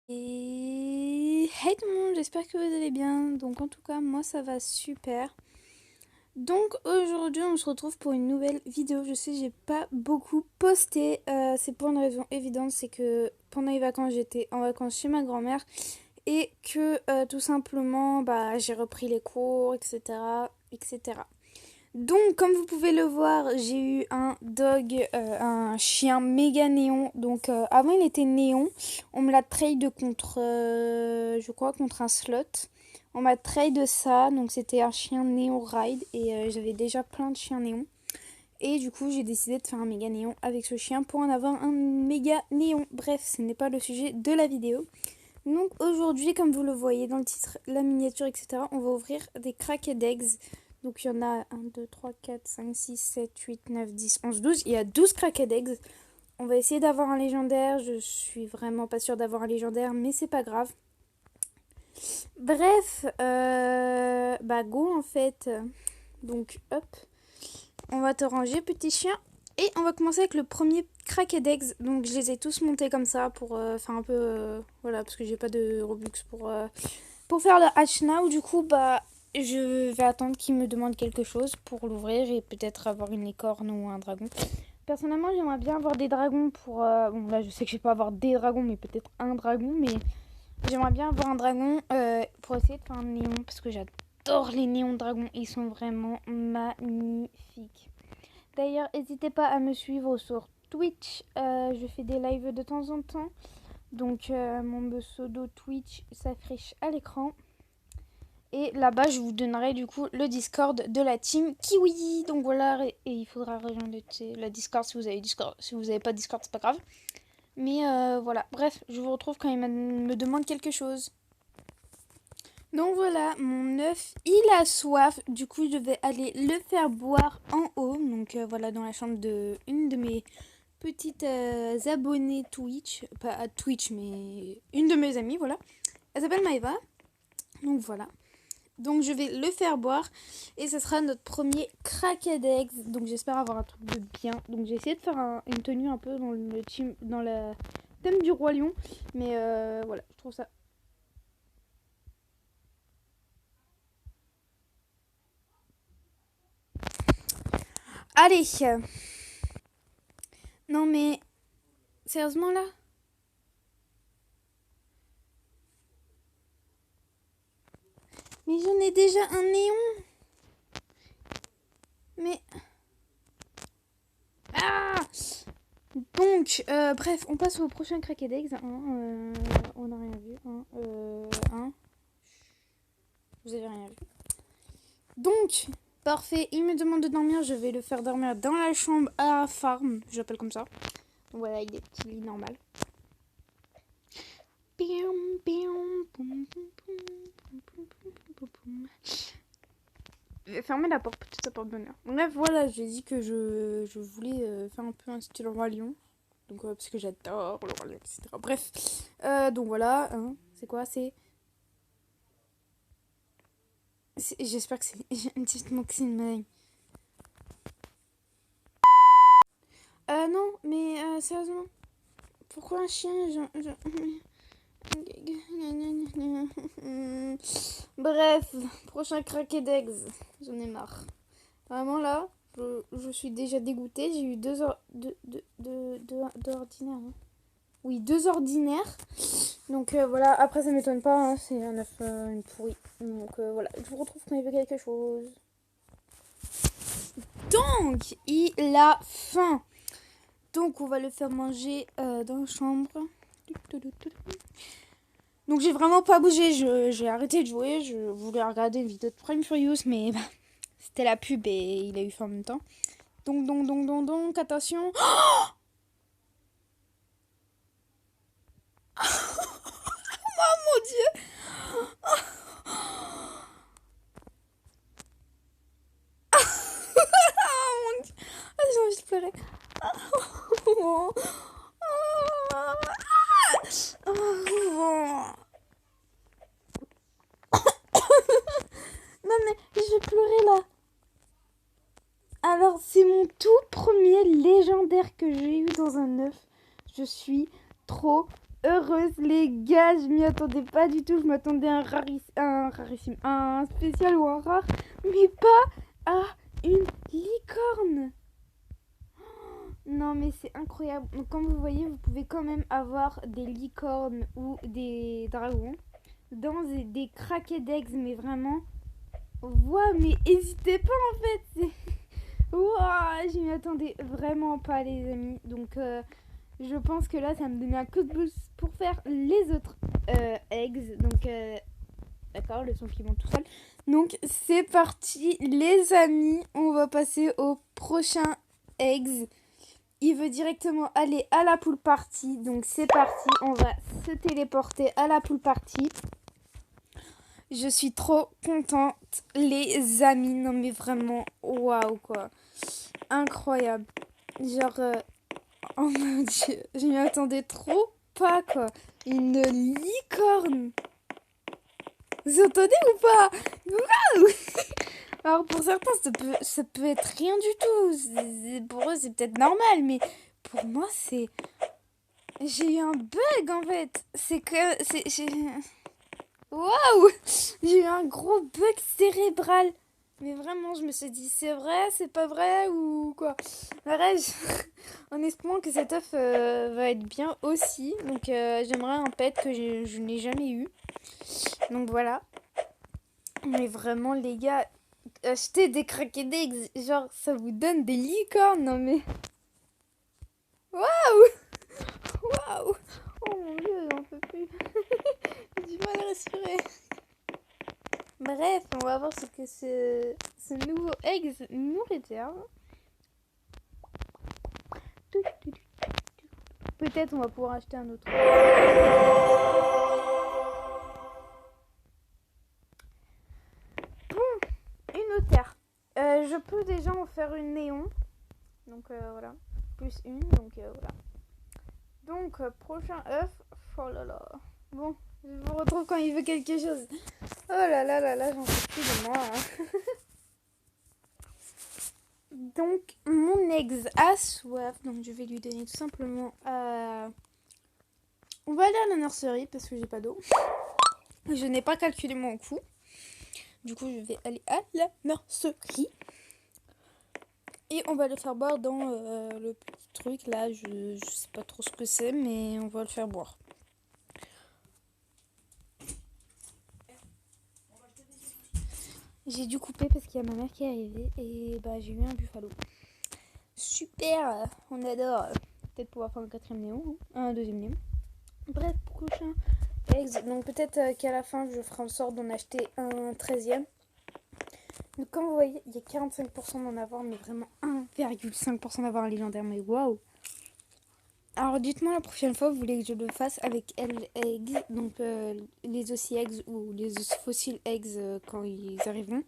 Et hey tout le monde, j'espère que vous allez bien. Donc en tout cas, moi ça va super. Donc aujourd'hui, on se retrouve pour une nouvelle vidéo. Je sais, j'ai pas beaucoup posté. C'est pour une raison évidente, c'est que pendant les vacances, j'étais en vacances chez ma grand-mère et que tout simplement, j'ai repris les cours, etc., etc. Donc, comme vous pouvez le voir, j'ai eu un dog, un chien méga néon. Donc, avant, il était néon. On me l'a trade contre, je crois, contre un slot. On m'a trade de ça. Donc, c'était un chien néon ride. Et j'avais déjà plein de chiens néons. Et du coup, j'ai décidé de faire un méga néon avec ce chien pour en avoir un méga néon. Bref, ce n'est pas le sujet de la vidéo. Donc, aujourd'hui, comme vous le voyez dans le titre, la miniature, etc., on va ouvrir des cracked eggs. Donc il y en a 1, 2, 3, 4, 5, 6, 7, 8, 9, 10, 11, 12. Il y a 12 cracked eggs. On va essayer d'avoir un légendaire. Je suis vraiment pas sûre d'avoir un légendaire, mais c'est pas grave. Bref, go en fait. Donc hop, on va te ranger petit chien. Et on va commencer avec le premier cracked eggs. Donc je les ai tous montés comme ça pour faire un peu... voilà, parce que j'ai pas de Robux pour faire le hatch now. Du coup, je vais attendre qu'il me demande quelque chose pour l'ouvrir et peut-être avoir une licorne ou un dragon. Personnellement, j'aimerais bien avoir des dragons pour... bon, là, je sais que je vais pas avoir des dragons, mais peut-être un dragon. Mais j'aimerais bien avoir un dragon pour essayer de faire un néon parce que j'adore les néons dragons. Ils sont vraiment magnifiques. D'ailleurs, n'hésitez pas à me suivre sur Twitch. Je fais des lives de temps en temps. Donc, mon pseudo Twitch s'affiche à l'écran. Et là-bas, je vous donnerai du coup le Discord de la team Kiwi. Donc voilà, et il faudra rejoindre la Discord si vous avez Discord. Si vous n'avez pas Discord, c'est pas grave. Mais voilà, bref, je vous retrouve quand il me demande quelque chose. Donc voilà, mon œuf, il a soif. Du coup, je vais aller le faire boire en haut. Donc voilà, dans la chambre de une de mes petites abonnées Twitch. Pas à Twitch, mais une de mes amies, voilà. Elle s'appelle Maëva. Donc voilà. Donc je vais le faire boire et ce sera notre premier cracked eggs. Donc j'espère avoir un truc de bien. Donc j'ai essayé de faire une tenue un peu dans le thème du roi lion. Mais voilà, je trouve ça... Allez. Non mais, sérieusement là? Mais j'en ai déjà un néon. Mais... Ah! Donc, bref, on passe au prochain cracked eggs. On n'a rien vu. Vous avez rien vu. Donc, parfait. Il me demande de dormir. Je vais le faire dormir dans la chambre à la farm. J'appelle comme ça. Donc voilà, il est petit lit normal. Je vais fermer la porte, petite porte bonheur. Bref, voilà, j'ai dit que je voulais faire un peu un style roi lion. Donc, parce que j'adore le roi lion, etc. Bref, donc voilà. Hein, c'est quoi? J'espère que c'est une petite moxine. Non, mais sérieusement, pourquoi un chien Bref, prochain craquet d'eggs. J'en ai marre. Vraiment là, je suis déjà dégoûtée. J'ai eu 2 heures d'ordinaire. Hein. Oui, 2 ordinaires. Donc voilà, après ça m'étonne pas, hein, c'est un œuf une pourrie. Donc voilà, je vous retrouve quand il veut quelque chose. Donc, il a faim. Donc on va le faire manger dans la chambre. Donc j'ai vraiment pas bougé, j'ai arrêté de jouer, je voulais regarder une vidéo de Prime Furious, mais c'était la pub et il a eu faim en même temps. Donc, attention. Oh mon dieu. Oh mon dieu. Ah, j'ai envie de pleurer. Oh. Non mais je vais pleurer là. Alors c'est mon tout premier légendaire que j'ai eu dans un œuf. Je suis trop heureuse, les gars. Je m'y attendais pas du tout. Je m'attendais à un spécial ou un rare, mais pas à une licorne. Non, mais c'est incroyable. Donc, comme vous voyez, vous pouvez quand même avoir des licornes ou des dragons dans des craquets d'eggs, mais vraiment. Ouais, mais n'hésitez pas en fait. Ouah, je m'y attendais vraiment pas, les amis. Donc, je pense que là, ça me donnait un coup de boost pour faire les autres eggs. Donc, d'accord, le son qui monte tout seul. Donc, c'est parti, les amis. On va passer au prochain eggs. Il veut directement aller à la pool party. Donc, c'est parti. On va se téléporter à la pool party. Je suis trop contente, les amis. Non, mais vraiment, waouh, quoi. Incroyable. Genre, oh mon dieu, je m'y attendais trop pas, quoi. Une licorne. Vous entendez ou pas? Waouh. Alors, pour certains, ça peut être rien du tout. Pour eux, c'est peut-être normal, mais pour moi, c'est... J'ai eu un bug, en fait. C'est que... Waouh! J'ai eu un gros bug cérébral. Mais vraiment, je me suis dit, c'est vrai, c'est pas vrai ou quoi? Bref, en espérant que cet œuf va être bien aussi. Donc, j'aimerais un pet que je n'ai jamais eu. Donc, voilà. Mais vraiment, les gars, achetez des craquets d'eggs. Genre, ça vous donne des licornes. Non, mais... Waouh! Waouh! Oh mon dieu, j'en peux plus. J'ai du mal à respirer. Bref, on va voir ce que ce nouveau eggs nous réserve. Peut-être on va pouvoir acheter un autre. Bon, une autre terre. Je peux déjà en faire une néon. Donc voilà. Plus une, donc voilà. Donc, prochain œuf. Oh là là. Bon, je vous retrouve quand il veut quelque chose. Oh là là là là, j'en peux plus de moi. Hein. Donc, mon ex a soif. Donc, je vais lui donner tout simplement... On va aller à la nurserie parce que j'ai pas d'eau. Je n'ai pas calculé mon coût. Du coup, je vais aller à la nurserie. Et on va le faire boire dans le petit truc là. Je sais pas trop ce que c'est, mais on va le faire boire. J'ai dû couper parce qu'il y a ma mère qui est arrivée et bah j'ai eu un buffalo. Super, on adore. Peut-être pouvoir faire un quatrième néon, hein. Un deuxième néon. Bref, prochain eggs. Donc peut-être qu'à la fin je ferai en sorte d'en acheter un 13e. Donc comme vous voyez, il y a 45% d'en avoir, mais vraiment 1,5% d'avoir un légendaire. Mais waouh! Alors dites-moi la prochaine fois, vous voulez que je le fasse avec eggs, donc les Aussie eggs ou les fossiles eggs quand ils arriveront.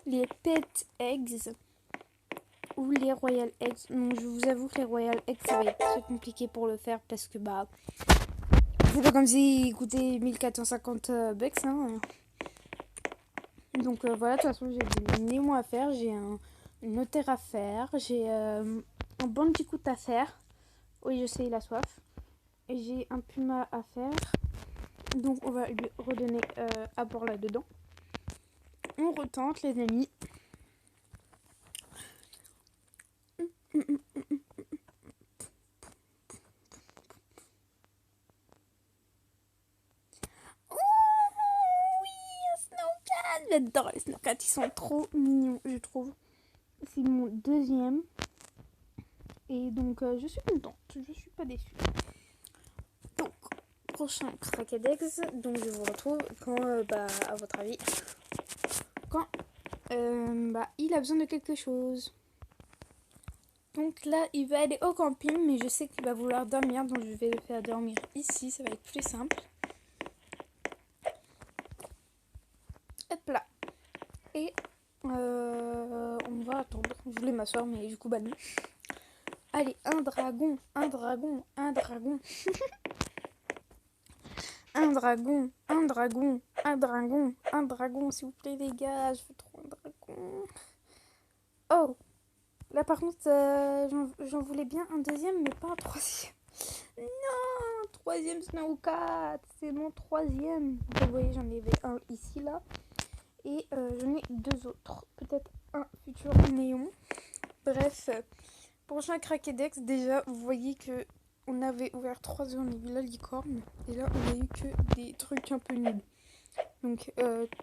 Les pet eggs ou les royal eggs. Donc je vous avoue que les royal eggs ça va être très compliqué pour le faire parce que bah c'est pas comme s'ils coûtaient 1450 bucks hein. Donc voilà, de toute façon j'ai des néons à faire, j'ai un notaire à faire, j'ai un bandicoot à faire. Oui je sais il a soif. Et j'ai un puma à faire. Donc on va lui redonner à boire là-dedans. On retente les amis. J'adore les snowcats, ils sont trop mignons, je trouve. C'est mon deuxième. Et donc, je suis contente, je suis pas déçue. Donc, prochain craquet d'eggs. Donc, je vous retrouve quand, à votre avis, quand il a besoin de quelque chose. Donc là, il va aller au camping, mais je sais qu'il va vouloir dormir, donc je vais le faire dormir ici, ça va être plus simple. Hop là. Et on va attendre. Je voulais m'asseoir, mais du coup, bah non. Allez, un dragon, un dragon, un dragon. Un dragon, un dragon, un dragon, un dragon, s'il vous plaît, les gars, je veux trop un dragon. Oh, là par contre, j'en voulais bien un deuxième, mais pas un troisième. Non, troisième Snowcat. C'est mon troisième. Vous voyez, j'en avais un ici, là. Et j'en ai deux autres. Peut-être un futur néon. Bref, prochain Craquedex. Déjà, vous voyez que on avait ouvert 3 œufs, on a vu la licorne. Et là, on a eu que des trucs un peu nuls. Donc,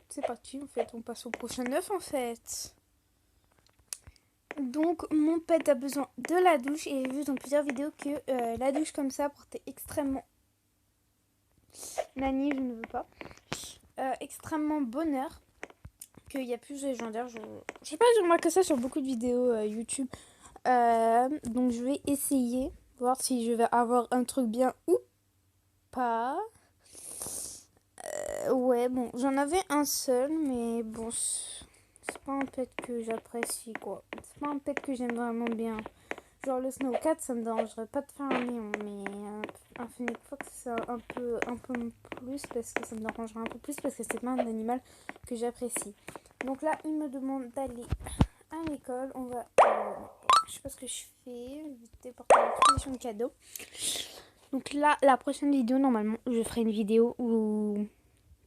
c'est parti, en fait. On passe au prochain œuf, en fait. Donc, mon pet a besoin de la douche. Et j'ai vu dans plusieurs vidéos que la douche comme ça portait extrêmement... Nani, je ne veux pas. Extrêmement bonheur. Qu'il y a plus de légendaires. Je sais pas, j'ai remarqué ça sur beaucoup de vidéos YouTube. Donc, je vais essayer. Voir si je vais avoir un truc bien ou pas. Ouais, bon, j'en avais un seul. Mais bon, c'est pas un pet que j'apprécie, quoi. C'est pas un pet que j'aime vraiment bien. Genre le Snowcat, ça me dérangerait pas de faire un néon, mais un Phoenix Fox, c'est un peu plus parce que ça me dérangerait un peu plus parce que c'est pas un animal que j'apprécie. Donc là, il me demande d'aller à l'école. On va, je sais pas ce que je fais. Je vais porter la expédition de cadeaux. Donc là, la prochaine vidéo, normalement, je ferai une vidéo où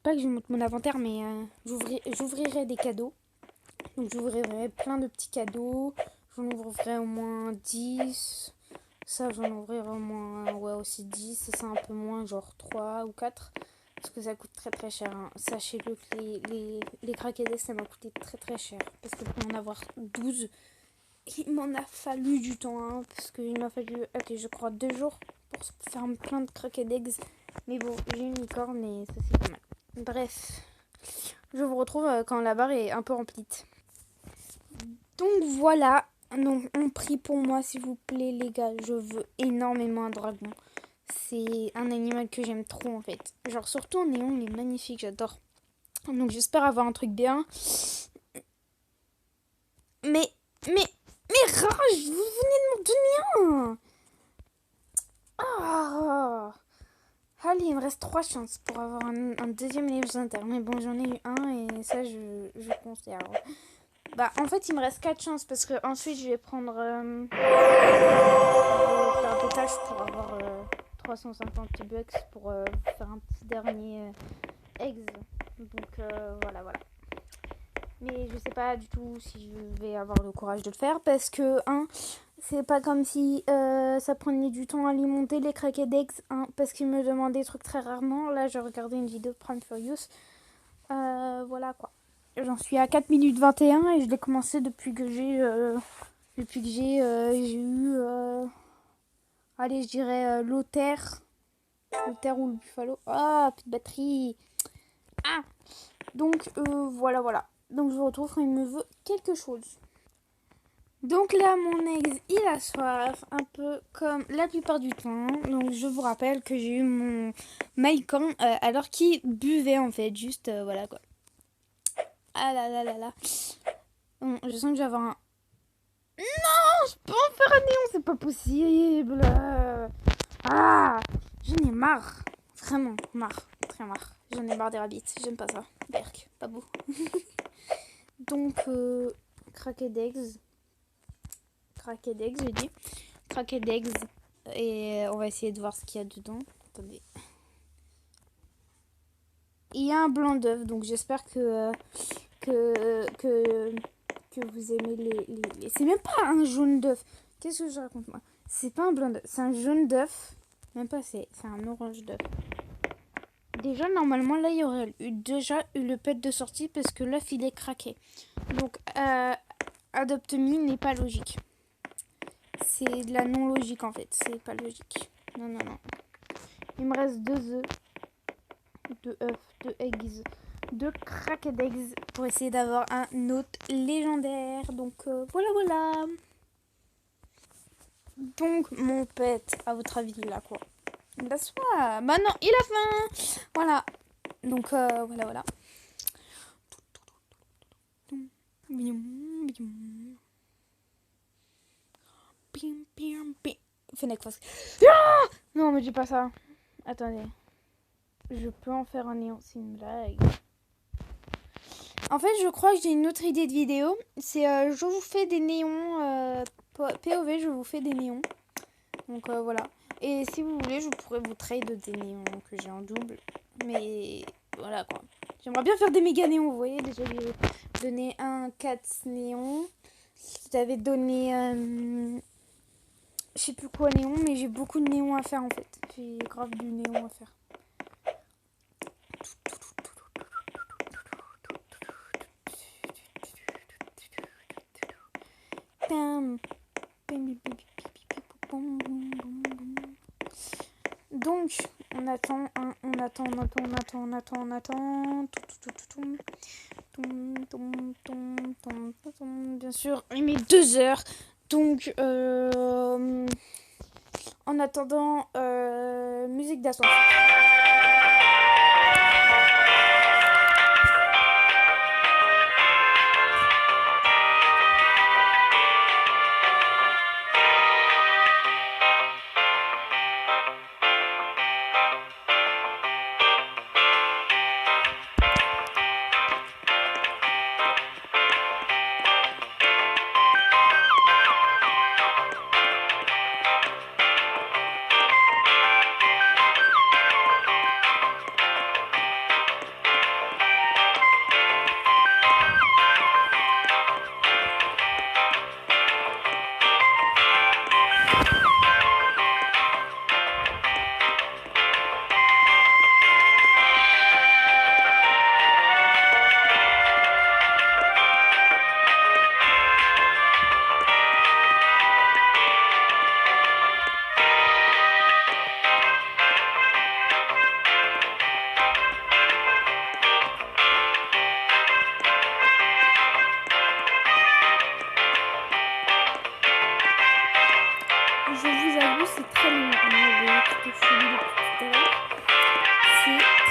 pas que je montre mon inventaire, mais j'ouvrirai des cadeaux. Donc j'ouvrirai plein de petits cadeaux. J'en ouvrirai au moins 10. Ça, j'en ouvrirai au moins aussi 10. Et ça, un peu moins, genre 3 ou 4. Parce que ça coûte très très cher. Hein. Sachez-le que les craquettes, ça m'a coûté très très cher. Parce que pour en avoir 12, il m'en a fallu du temps. Hein, parce qu'il m'a fallu, je crois, 2 jours pour faire plein de craquettes. Mais bon, j'ai une licorne et ça, c'est pas mal. Bref, je vous retrouve quand la barre est un peu remplie. Donc voilà, donc on prie pour moi s'il vous plaît les gars, je veux énormément un dragon. C'est un animal que j'aime trop en fait. Genre surtout en néon, il est magnifique, j'adore. Donc j'espère avoir un truc bien. Mais rage, vous venez de m'en donner un. Ah. Allez, il me reste 3 chances pour avoir un deuxième légendaire. Mais bon, j'en ai eu un et ça je conserve. Bah, en fait, il me reste 4 chances parce que ensuite je vais prendre. Je vais faire des tâches pour avoir 350 bucks pour faire un petit dernier eggs. Donc voilà. Mais je sais pas du tout si je vais avoir le courage de le faire parce que, c'est pas comme si ça prenait du temps à les monter les craquettes d'eggs, parce qu'ils me demandaient des trucs très rarement. Là, j'ai regardé une vidéo de Prime Furious. Voilà quoi. J'en suis à 4 minutes 21 et je l'ai commencé depuis que j'ai eu allez, je dirais l'Otter ou le Buffalo. Ah, plus de batterie. Ah. Donc voilà. Donc je vous retrouve quand il me veut quelque chose. Donc là, mon ex, il a soif, un peu comme la plupart du temps. Donc je vous rappelle que j'ai eu mon Maïkan alors qu'il buvait en fait, juste voilà quoi. Ah là. Bon, je sens que je vais avoir un... Non, je peux en faire un néon, c'est pas possible. Ah, j'en ai marre. Vraiment marre, très marre. J'en ai marre des rabbits, j'aime pas ça. Berk, pas beau. Donc, craquet d'eggs, je dis. Craquet d'eggs. Et on va essayer de voir ce qu'il y a dedans. Attendez. Il y a un blanc d'œuf, donc j'espère que vous aimez les... C'est même pas un jaune d'œuf. Qu'est-ce que je raconte moi? C'est pas un blanc d'œuf, c'est un jaune d'œuf. Même pas, c'est un orange d'œuf. Déjà, normalement, là, il y aurait déjà eu le pet de sortie parce que l'œuf, il est craqué. Donc, Adopt Me n'est pas logique. C'est de la non-logique, en fait. C'est pas logique. Non. Il me reste 2 œufs. 2 œufs, 2 eggs. 2 craquets d'eggs pour essayer d'avoir un autre légendaire. Donc, voilà. Donc, mon pet, à votre avis, là, quoi? Il a soif. Bah non, il a faim. Voilà. Donc, voilà. Fennec Fox. Ah non, mais dis pas ça. Attendez. Je peux en faire un néon, c'est une blague. En fait, je crois que j'ai une autre idée de vidéo. C'est je vous fais des néons POV, je vous fais des néons. Donc voilà. Et si vous voulez, je pourrais vous trade des néons que j'ai en double. Mais voilà quoi. J'aimerais bien faire des méga néons, vous voyez. Déjà, j'ai donné un 4 néons. J'avais donné... je sais plus quoi néon, mais j'ai beaucoup de néons à faire en fait. J'ai grave du néon à faire. Donc, on attend, on attend. Bien sûr, il met 2 heures. Donc, en attendant, musique d'ascenseur. Je vous avoue, c'est très long.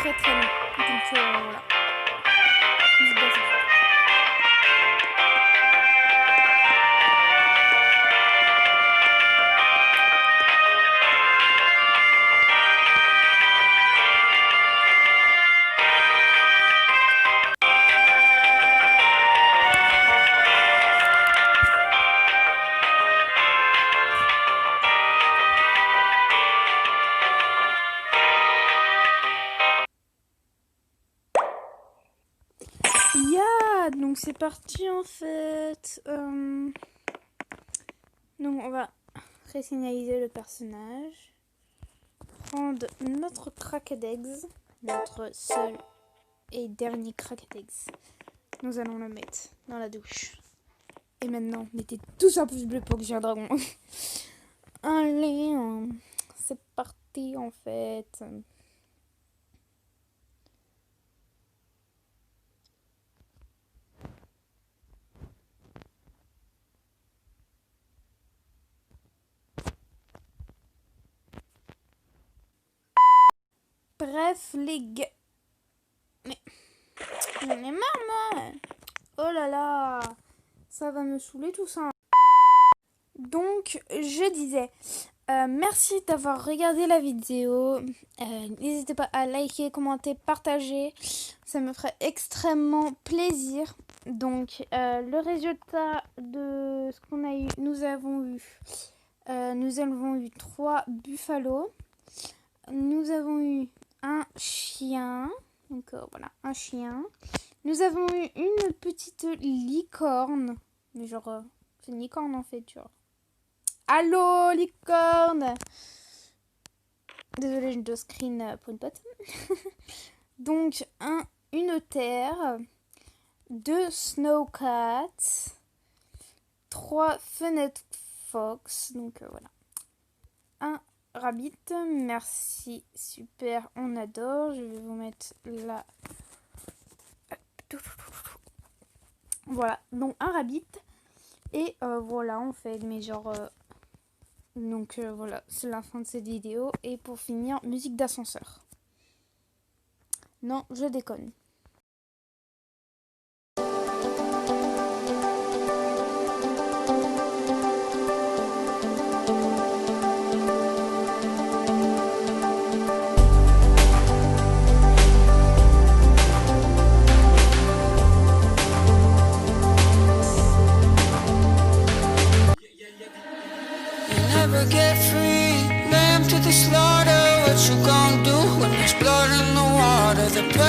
C'est très long. Donc voilà. Donc c'est parti en fait. Donc on va resignaliser le personnage. Prendre notre Crackadex, notre seul et dernier Crackadex. Nous allons le mettre dans la douche. Et maintenant, mettez tous un pouce bleu pour que j'ai un dragon. Allez, c'est parti en fait. Bref, les gars. Mais j'en ai marre, moi. Oh là là. Ça va me saouler tout ça. Donc, je disais, merci d'avoir regardé la vidéo. N'hésitez pas à liker, commenter, partager. Ça me ferait extrêmement plaisir. Donc, le résultat de ce qu'on a eu, nous avons eu 3 buffalo. Nous avons eu un chien. Donc, voilà, un chien. Nous avons eu une petite licorne. Mais genre, c'est une licorne en fait, tu vois. Allô, licorne! Désolée, je dois screen pour une pote. Donc, une terre, 2 snowcats, 3 fenêtre fox. Donc, voilà. Un rabbit. Merci, super, on adore. Je vais vous mettre là. Voilà, donc un rabbit. Et voilà, on fait, mais genre... donc voilà, c'est la fin de cette vidéo. Et pour finir, musique d'ascenseur. Non, je déconne. Never get free, lamb to the harder to push